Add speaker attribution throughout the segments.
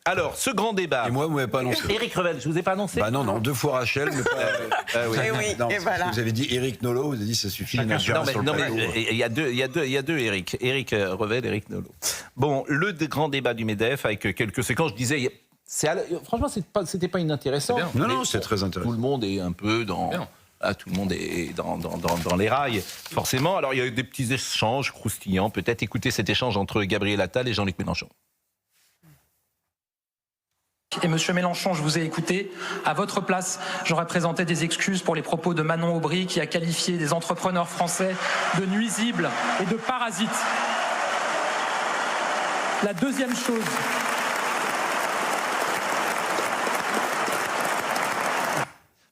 Speaker 1: Alors, ce grand débat.
Speaker 2: Et moi, vous m'avez pas annoncé.
Speaker 1: Éric Revel, je vous ai pas annoncé?
Speaker 2: Bah non, 2 fois Rachel, mais pas...
Speaker 3: oui.
Speaker 2: Non,
Speaker 3: Et voilà.
Speaker 2: vous avez dit Éric Nolot, vous avez dit ça suffit.
Speaker 1: Non, mais il y a deux Éric. Éric Revel, Éric Nolot. Bon, le grand débat du MEDEF avec quelques séquences, je disais... Franchement, c'était pas inintéressant.
Speaker 2: Non, c'est très intéressant.
Speaker 1: Tout le monde est un peu dans... tout le monde est dans les rails, forcément. Alors, il y a eu des petits échanges croustillants. Peut-être écouter cet échange entre Gabriel Attal et Jean-Luc Mélenchon.
Speaker 4: Et Monsieur Mélenchon, je vous ai écouté. À votre place, j'aurais présenté des excuses pour les propos de Manon Aubry qui a qualifié des entrepreneurs français de nuisibles et de parasites. La deuxième chose...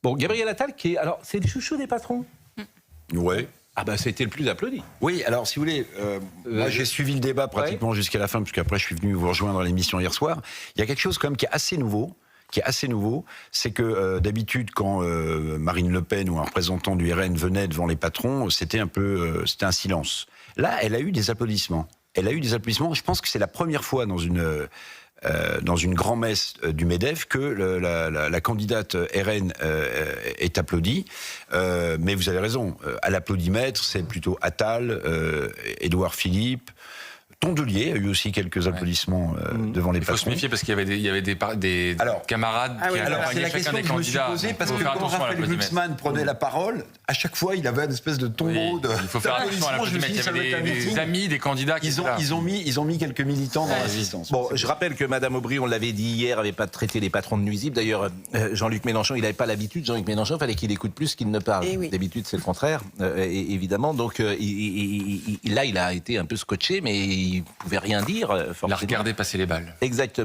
Speaker 1: Bon, Gabriel Attal, alors, c'est le chouchou des patrons.
Speaker 2: Ouais.
Speaker 1: Ah bah, c'était le plus applaudi.
Speaker 2: Oui, alors si vous voulez, moi j'ai suivi le débat pratiquement jusqu'à la fin, puisqu'après je suis venu vous rejoindre à l'émission hier soir. Il y a quelque chose quand même qui est assez nouveau, c'est que d'habitude quand Marine Le Pen ou un représentant du RN venait devant les patrons, c'était un silence. Là, elle a eu des applaudissements. Je pense que c'est la première fois dans une grand-messe du MEDEF que la candidate RN est applaudie. Mais vous avez raison, à l'applaudimètre, c'est plutôt Attal, Édouard Philippe. Tondelier a eu aussi quelques applaudissements devant les patrons.
Speaker 5: Il faut se méfier parce qu'il y avait des camarades qui accompagnaient chacun des candidats.
Speaker 2: C'est la question que je me suis posée parce que quand Raphaël Glucksmann prenait la parole, à chaque fois il avait une espèce de tombeau de...
Speaker 5: Il faut faire attention à l'applaudimètre. Il y avait des amis, des candidats qui
Speaker 2: ils ont mis quelques militants dans l'assistance.
Speaker 1: Bon, je rappelle que Madame Aubry, on l'avait dit hier, n'avait pas traité les patrons de nuisibles. D'ailleurs, Jean-Luc Mélenchon, il n'avait pas l'habitude. Jean-Luc Mélenchon, il fallait qu'il écoute plus qu'il ne parle. D'habitude, c'est le contraire, évidemment. Donc là, il a été un peu scotché, mais il pouvait rien dire.
Speaker 5: Il a regardé passer les balles.
Speaker 1: Exactement.